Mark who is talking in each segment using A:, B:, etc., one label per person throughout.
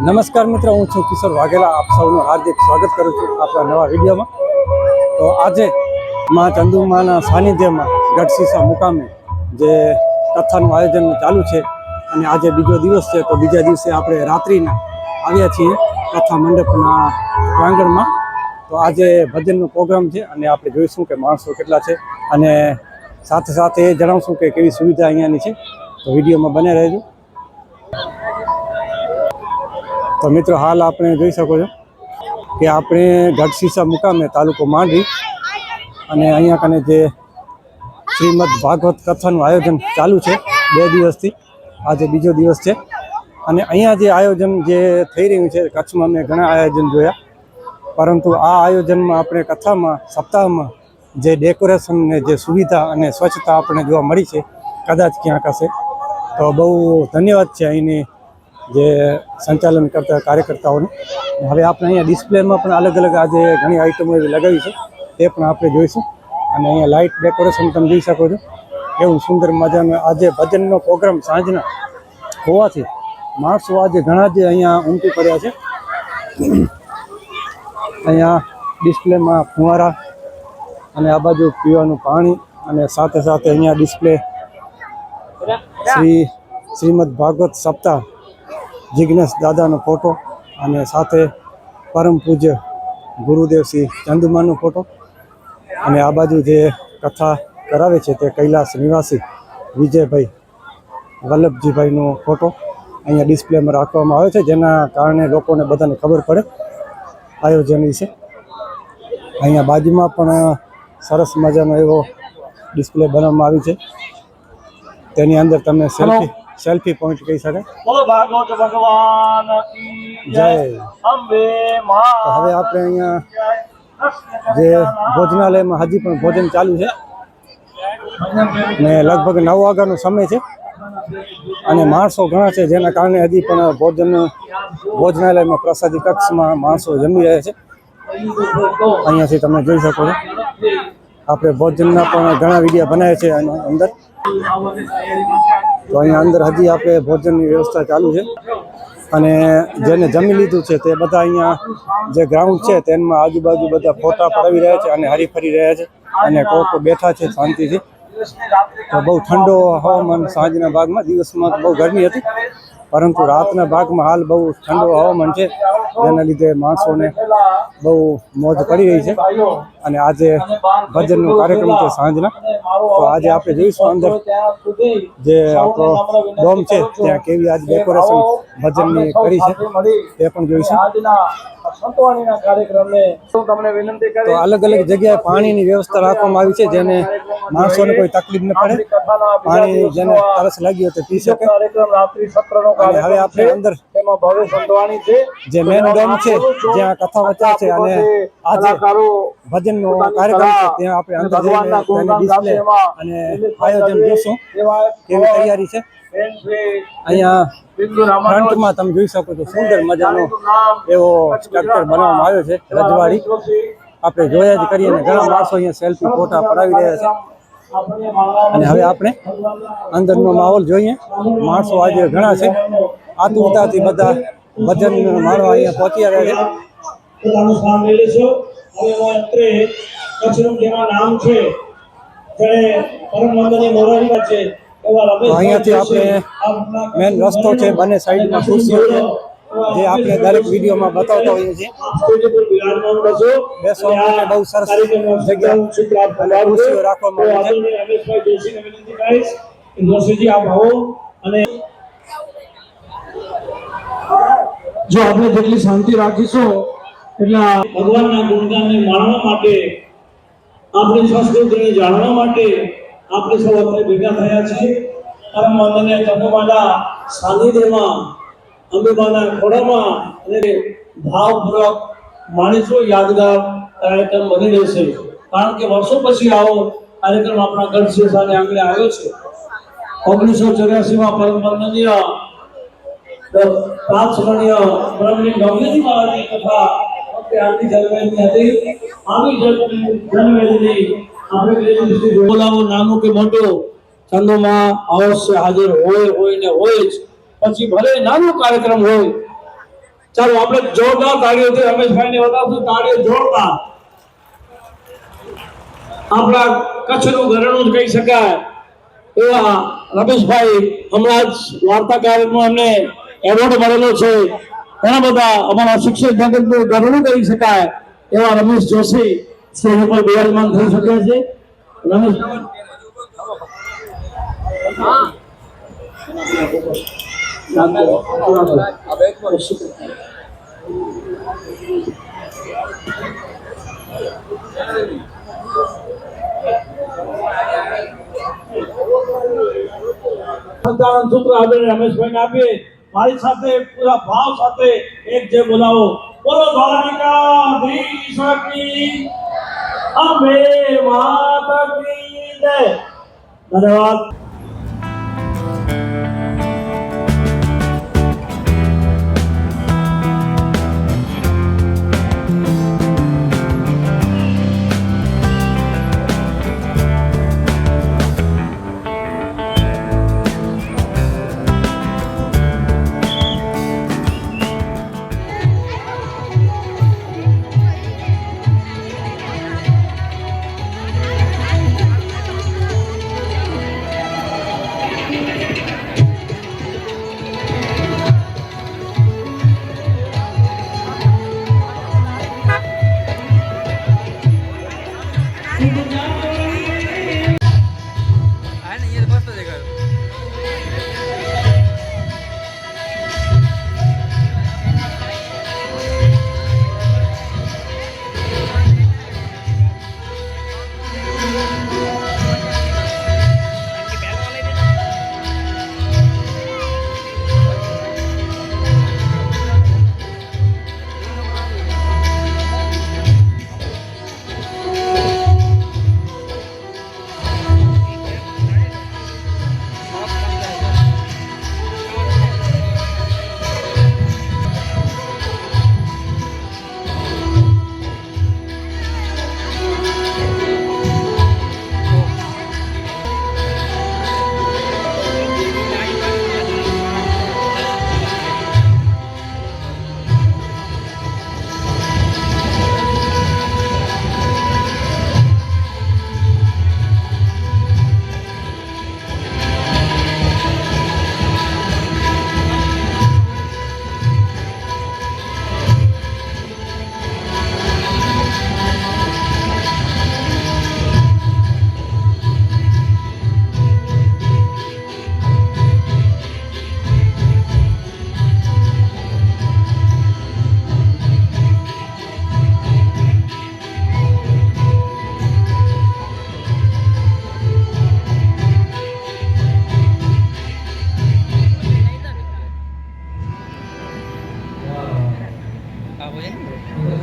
A: નમસ્કાર મિત્રો, હું છું કિશોર વાઘેલા. આપ સૌનું હાર્દિક સ્વાગત કરું છું આપણા નવા વિડીયોમાં. તો આજે માં ચંદુમાના સાનિધ્યમાં ગઢશીસા મુકામે જે કથાનું આયોજન ચાલુ છે અને આજે બીજો દિવસ છે. તો બીજા દિવસે આપણે રાત્રિના આવ્યા છીએ કથા મંડપના પ્રાંગણમાં. તો આજે ભજનનો પ્રોગ્રામ છે અને આપણે જોઈશું કે માણસો કેટલા છે અને સાથે સાથે એ જણાવશું કે કેવી સુવિધા અહીંયાની છે. તો વિડીયોમાં બને રહેજો. તો મિત્રો, હાલ આપણે જોઈ શકો છો કે આપણે ગઢશીસા મુકામે તાલુકો માંડવી અને અહીંયા કને જે શ્રીમદ ભાગવત કથાનું આયોજન ચાલુ છે 2 દિવસથી. આજે બીજો દિવસ છે અને અહીંયા જે આયોજન જે થઈ રહ્યું છે, કચ્છમાં મેં ઘણા આયોજન જોયા, પરંતુ આ આયોજનમાં આપણે કથામાં સપ્તાહમાં જે ડેકોરેશન ને જે સુવિધા અને સ્વચ્છતા આપણે જોવા મળી છે કદાચ ક્યાંક હશે. તો બહુ ધન્યવાદ છે અહીંની જે સંચાલન કરતા કાર્યકર્તાઓને. હવે આપણે અહીંયા ડિસ્પ્લેમાં પણ અલગ અલગ આજે ઘણી આઇટમો એવી લગાવી છે, તે પણ આપણે જોઈશું. અને અહીંયા લાઇટ ડેકોરેશન તમે જોઈ શકો છો, એવું સુંદર મજાનું. આજે ભજનનો પ્રોગ્રામ સાંજના હોવાથી માણસો આજે ઘણા જે અહીંયા ઉમટી પડ્યા છે. અહીંયા ડિસ્પ્લેમાં ફુવારા અને આ બાજુ પીવાનું પાણી અને સાથે સાથે અહીંયા ડિસ્પ્લે શ્રીમદ ભાગવત સપ્તાહ જિજ્ઞેશ દાદાનો ફોટો અને સાથે પરમ પૂજ્ય ગુરુદેવ શ્રી ચંદુમાનો ફોટો અને આ બાજુ જે કથા કરાવે છે તે કૈલાસ નિવાસી વિજયભાઈ વલ્લભજીભાઈનો ફોટો અહીંયા ડિસ્પ્લેમાં રાખવામાં આવે છે, જેના કારણે લોકોને બધાને ખબર પડે આયોજન વિશે. અહીંયા બાજુમાં પણ સરસ મજાનો એવો ડિસ્પ્લે બનાવવામાં આવી છે, તેની અંદર તમે સેલ્ફી પોઈન્ટ કહી શકાય. જય અંબે માં. તો હવે આપણે અહીંયા જે ભોજનાલયમાં હજી પણ ભોજન ચાલુ છે ને લગભગ 9 વાગ્યાનો સમય છે અને માણસો ઘણા છે, જેના કારણે હજી પણ ભોજનાલયમાં પ્રસાદી કક્ષમાં માણસો જમી રહ્યા છે. અહીંયાથી તમે જોઈ શકો છો. આપણે ભોજનના પણ ઘણા વિડીયો બનાવ્યા છે અંદર. તો અહીંયા અંદર હજી આપણે ભોજનની વ્યવસ્થા ચાલુ છે અને જેને જમી લીધું છે તે બધા અહીંયા જે ગ્રાઉન્ડ છે તેમાં આજુબાજુ બધા ફોટા પડાવી રહ્યા છે અને હરીફરી રહ્યા છે અને કોક બેઠા છે શાંતિથી. તો બહુ ઠંડો હવામાન સાંજના ભાગમાં. દિવસમાં બહુ ગરમી હતી, પરંતુ રાતના ભાગમાં હાલ બહુ ઠંડો હવામાન છે, જેના લીધે માણસોને બહુ મોજ પડી રહી છે. અને આજે ભજનનો કાર્યક્રમ છે સાંજના. તો આજે આપણે જોઈશું અંદર જે આપણો ડોમ છે ત્યાં કેવી આજે ડેકોરેશન ભજનની કરી છે તે પણ જોઈશું. તો અલગ અલગ જગ્યાએ પાણીની વ્યવસ્થા રાખવામાં આવી છે, જેને માણસોને કોઈ તકલીફ ન પડે. પાણી જેને તરસ લાગી હોય તો પી શકે. અને હવે આપણે અંદર જે મેન ડોમ છે જ્યાં કથા વચાય છે અને આજે ભજનનો કાર્યક્રમ છે ત્યાં આપણે અંદર જઈને તેની ડિસ્પ્લે અને આયોજન જોશું કેવી તૈયારી છે. અહીંયા ફ્રન્ટમાં તમે જોઈ શકો છો સુંદર મજાનો એવો સ્ટ્રક્ચર બનાવવામાં આવ્યો છે, રજવાડી. આપણે જોયા જ કરીએ ને ઘણા માણસો અહીંયા સેલ્ફી ફોટા પડાવી રહ્યા છે. અને હવે આપણે અંદરનો માહોલ જોઈએ. માણસો આજે ઘણા છે, આતુરતાથી બધા ભજન માણવા અહીંયા પહોંચી આવ્યા છે. અહીંયાથી આપણે મેન રસ્તો છે, બંને સાઈડમાં ખુરશીઓ છે, જે આપણે દરેક વિડીયોમાં બતાવતા હોઈએ છીએ. બેસવા માટે બહુ સરસ જગ્યા અને ખુરશીઓ રાખવામાં આવી છે.
B: જો આપણે જેટલી શાંતિ રાખીશું એટલા ભગવાનના ગુણગાનને માણવા માટે, આપણી સંસ્કૃતિને જાણવા માટે આપણે સૌ અત્યારે ભેગા થયા છીએ. પરમ વંદનીય ચંદુમાના સાનિધ્યમાં, અંબેમાના ખોળામાં અને ભાવપૂર્વક માણીસો યાદગાર કાર્યક્રમ બની રહેશે. કારણ કે વર્ષો પછી આવો કાર્યક્રમ આપણા ગઢશીસાને આંગણે આવ્યો છે. 1984માં પરમ વંદનીય પ્રાચીનીય બ્રહ્મની ગૌરીજી મહારાજની કથા આરતી જન્મેની હતી. આવી જન્મેની આપણે બોલાવો નાનું કે મોટું, ચંદુમા અવશ્ય હાજર હોય ને હોય જ. પછી ભલે નાનો કાર્યક્રમ હોય ચાલો આપણે જોરદાર તાળીઓથી રમેશભાઈને વધાવશું, તાળીઓ જોરદાર. આપણા કચ્છનું ઘરેણું જ કહી શકાય એવા રમેશભાઈ હમણાં જ વાર્તા કાર્યક્રમમાં એમને એવોર્ડ મળેલો છે. ઘણા બધા અમારા શિક્ષક જગતનું ઘરેણું કહી શકાય એવા રમેશ જોશી સ્ટેજ ઉપર બિરાજમાન થઈ શક્યા છે. રમેશ સંચાલન સૂત્ર આદરણીય રમેશભાઈને આપીએ. મારી સાથે પૂરા ભાવ સાથે એક જે બોલાવો, બોલો દ્વારિકાધીશ કી અંબે માતા કી જય. ધન્યવાદ.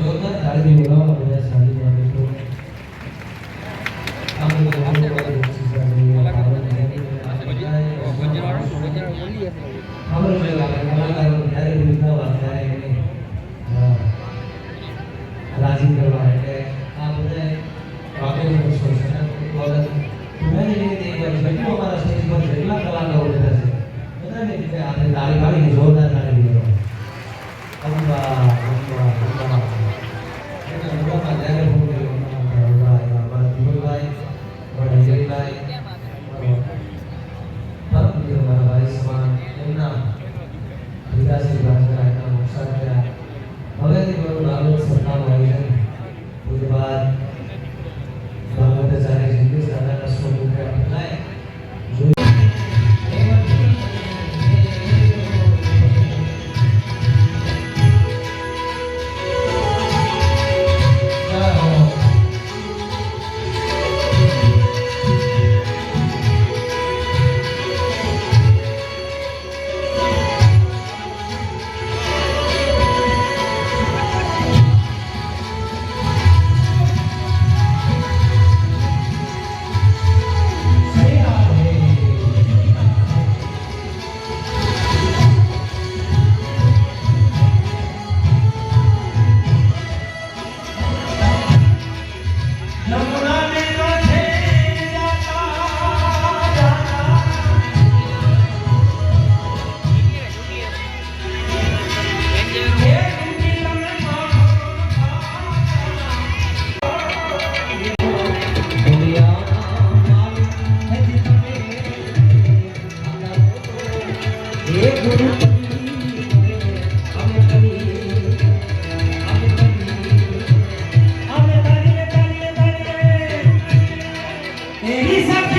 C: જોરદાર तेरी सब